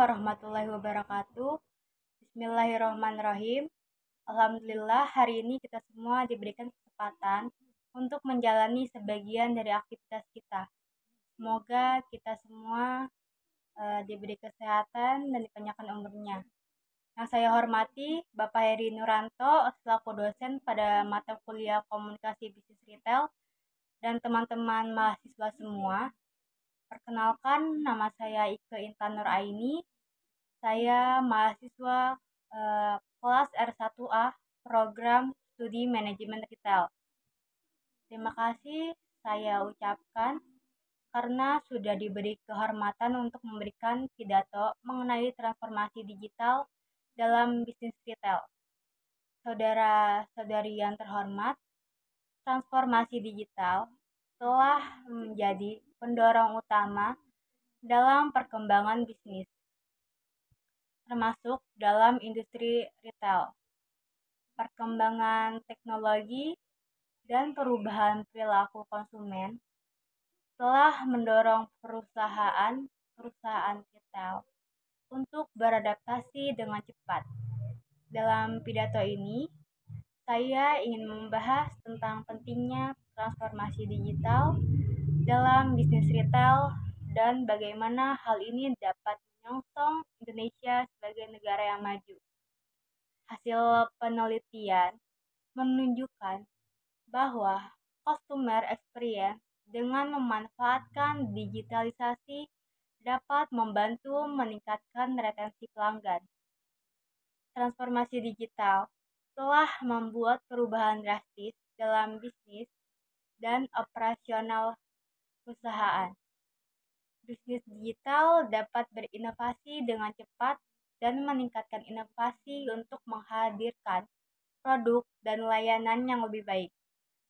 warahmatullahi wabarakatuh. Bismillahirrahmanirrahim. Alhamdulillah hari ini kita semua diberikan kesempatan untuk menjalani sebagian dari aktivitas kita. Semoga kita semua diberi kesehatan dan dipanjangkan umurnya. Yang saya hormati Bapak Heri Nuranto selaku dosen pada mata kuliah Komunikasi Bisnis Retail dan teman-teman mahasiswa semua. Perkenalkan, nama saya Ike Intan Nur Aini. Saya mahasiswa kelas R1A Program Studi Manajemen Retail. Terima kasih saya ucapkan karena sudah diberi kehormatan untuk memberikan pidato mengenai transformasi digital dalam bisnis retail. Saudara-saudari yang terhormat, transformasi digital telah menjadi pendorong utama dalam perkembangan bisnis, termasuk dalam industri retail. Perkembangan teknologi dan perubahan perilaku konsumen telah mendorong perusahaan retail untuk beradaptasi dengan cepat. Dalam pidato ini, saya ingin membahas tentang pentingnya transformasi digital dalam bisnis retail dan bagaimana hal ini dapat menyongsong Indonesia sebagai negara yang maju. Hasil penelitian menunjukkan bahwa customer experience dengan memanfaatkan digitalisasi dapat membantu meningkatkan retensi pelanggan. Transformasi digital telah membuat perubahan drastis dalam bisnis dan operasional perusahaan. Bisnis digital dapat berinovasi dengan cepat dan meningkatkan inovasi untuk menghadirkan produk dan layanan yang lebih baik.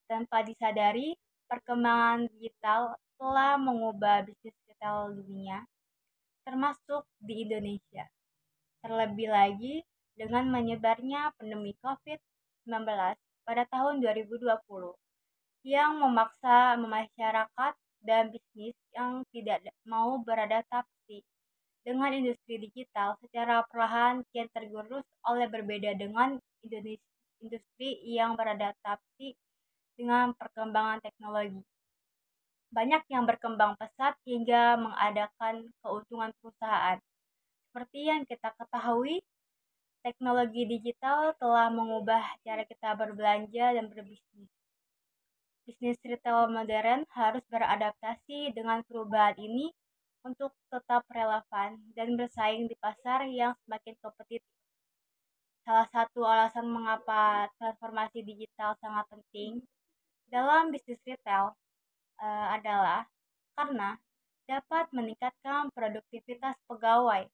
Tanpa disadari, perkembangan digital telah mengubah bisnis retail dunia, termasuk di Indonesia. Terlebih lagi dengan menyebarnya pandemi COVID-19 pada tahun 2020 yang memaksa masyarakat dan bisnis yang tidak mau beradaptasi dengan industri digital secara perlahan kian tergerus oleh berbeda dengan industri yang beradaptasi dengan perkembangan teknologi. Banyak yang berkembang pesat hingga mengadakan keuntungan perusahaan. Seperti yang kita ketahui, teknologi digital telah mengubah cara kita berbelanja dan berbisnis. Bisnis retail modern harus beradaptasi dengan perubahan ini untuk tetap relevan dan bersaing di pasar yang semakin kompetitif. Salah satu alasan mengapa transformasi digital sangat penting dalam bisnis retail adalah karena dapat meningkatkan produktivitas pegawai,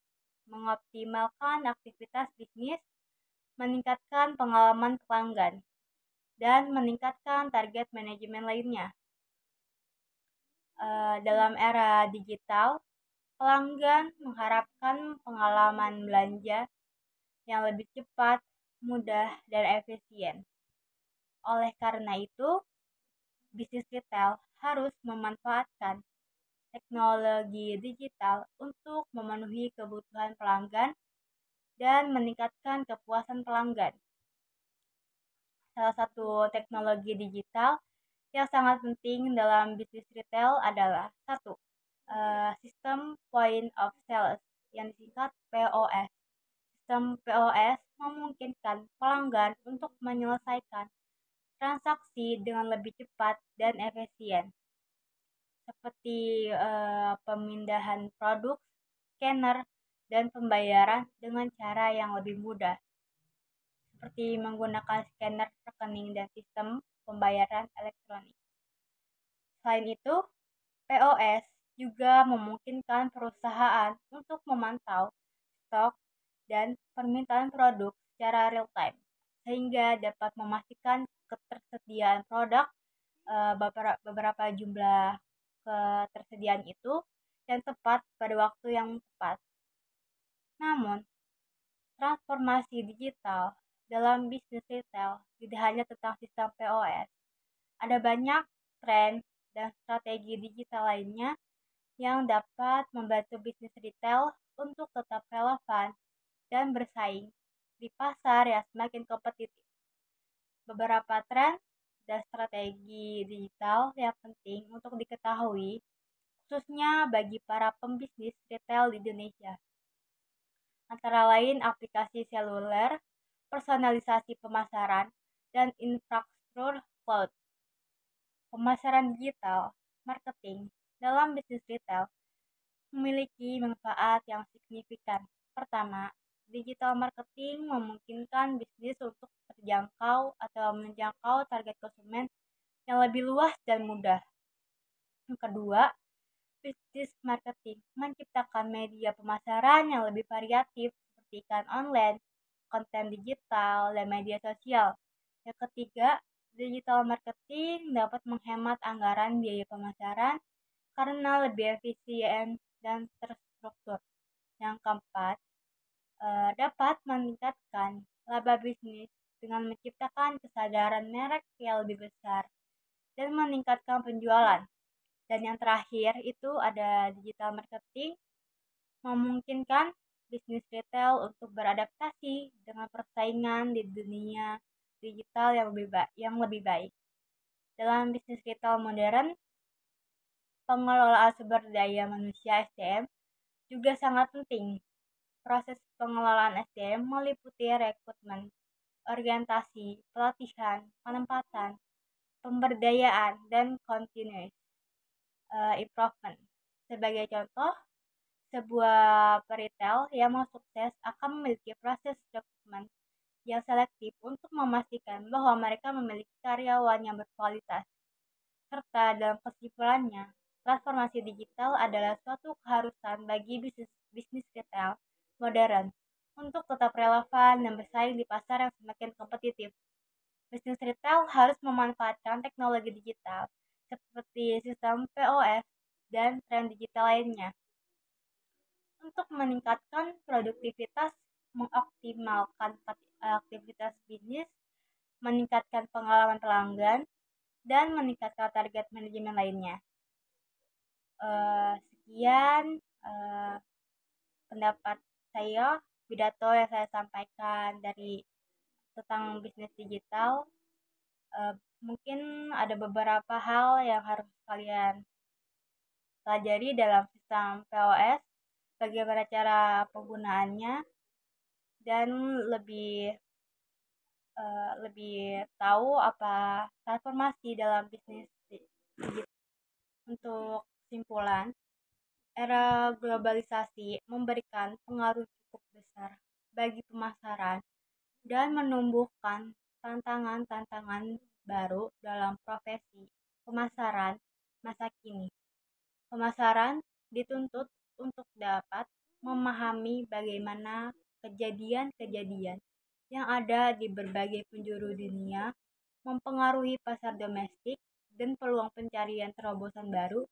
mengoptimalkan aktivitas bisnis, meningkatkan pengalaman pelanggan, dan meningkatkan target manajemen lainnya. Dalam era digital, pelanggan mengharapkan pengalaman belanja yang lebih cepat, mudah, dan efisien. Oleh karena itu, bisnis retail harus memanfaatkan teknologi digital untuk memenuhi kebutuhan pelanggan dan meningkatkan kepuasan pelanggan. Salah satu teknologi digital yang sangat penting dalam bisnis retail adalah sistem point of sales yang disingkat POS. Sistem POS memungkinkan pelanggan untuk menyelesaikan transaksi dengan lebih cepat dan efisien, seperti pemindahan produk, scanner, dan pembayaran dengan cara yang lebih mudah, seperti menggunakan scanner rekening dan sistem pembayaran elektronik. Selain itu, POS juga memungkinkan perusahaan untuk memantau stok dan permintaan produk secara real time, sehingga dapat memastikan ketersediaan produk beberapa jumlah ketersediaan itu yang tepat pada waktu yang tepat. Namun, transformasi digital dalam bisnis retail tidak hanya tentang sistem POS. Ada banyak tren dan strategi digital lainnya yang dapat membantu bisnis retail untuk tetap relevan dan bersaing di pasar yang semakin kompetitif. Beberapa tren dan strategi digital yang penting untuk diketahui, khususnya bagi para pembisnis retail di Indonesia. Antara lain aplikasi seluler, personalisasi pemasaran, dan infrastruktur cloud. Pemasaran digital, marketing, dalam bisnis retail memiliki manfaat yang signifikan. Pertama, digital marketing memungkinkan bisnis untuk terjangkau atau menjangkau target konsumen yang lebih luas dan mudah. Yang kedua, bisnis marketing menciptakan media pemasaran yang lebih variatif seperti iklan online, konten digital, dan media sosial. Yang ketiga, digital marketing dapat menghemat anggaran biaya pemasaran karena lebih efisien dan terstruktur. Yang keempat, dapat meningkatkan laba bisnis dengan menciptakan kesadaran merek yang lebih besar dan meningkatkan penjualan. Dan yang terakhir itu ada digital marketing memungkinkan bisnis retail untuk beradaptasi dengan persaingan di dunia digital yang lebih baik. Dalam bisnis retail modern, pengelolaan sumber daya manusia (SDM) juga sangat penting. Proses pengelolaan SDM meliputi rekrutmen, orientasi, pelatihan, penempatan, pemberdayaan, dan continuous improvement. Sebagai contoh, sebuah peritel yang mau sukses akan memiliki proses rekrutmen yang selektif untuk memastikan bahwa mereka memiliki karyawan yang berkualitas. Serta dalam kesimpulannya, transformasi digital adalah suatu keharusan bagi bisnis retail modern untuk tetap relevan dan bersaing di pasar yang semakin kompetitif. Bisnis retail harus memanfaatkan teknologi digital seperti sistem POS dan tren digital lainnya untuk meningkatkan produktivitas, mengoptimalkan aktivitas bisnis, meningkatkan pengalaman pelanggan, dan meningkatkan target manajemen lainnya. Sekian pendapat saya, pidato yang saya sampaikan tentang bisnis digital. Mungkin ada beberapa hal yang harus kalian pelajari dalam sistem POS, bagaimana cara penggunaannya, dan lebih tahu apa transformasi dalam bisnis digital. Untuk kesimpulan, era globalisasi memberikan pengaruh cukup besar bagi pemasaran dan menumbuhkan tantangan-tantangan baru dalam profesi pemasaran masa kini. Pemasaran dituntut untuk dapat memahami bagaimana kejadian-kejadian yang ada di berbagai penjuru dunia mempengaruhi pasar domestik dan peluang pencarian terobosan baru,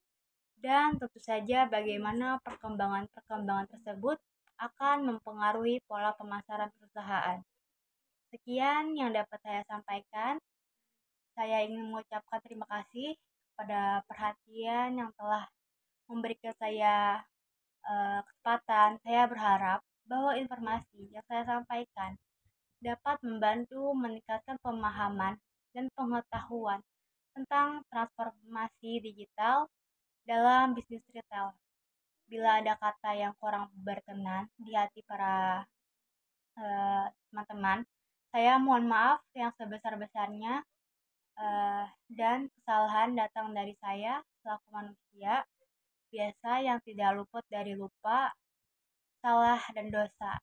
dan tentu saja bagaimana perkembangan-perkembangan tersebut akan mempengaruhi pola pemasaran perusahaan. Sekian yang dapat saya sampaikan. Saya ingin mengucapkan terima kasih kepada perhatian yang telah memberikan saya kesempatan. Saya berharap bahwa informasi yang saya sampaikan dapat membantu meningkatkan pemahaman dan pengetahuan tentang transformasi digital dalam bisnis retail. Bila ada kata yang kurang berkenan di hati para teman-teman, saya mohon maaf yang sebesar-besarnya, dan kesalahan datang dari saya selaku manusia biasa yang tidak luput dari lupa, salah, dan dosa.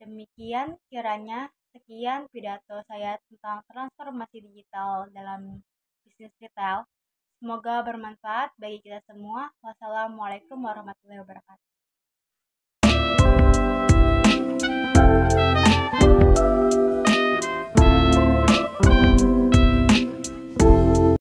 Demikian kiranya. Sekian pidato saya tentang transformasi digital dalam bisnis retail. Semoga bermanfaat bagi kita semua. Wassalamualaikum warahmatullahi wabarakatuh.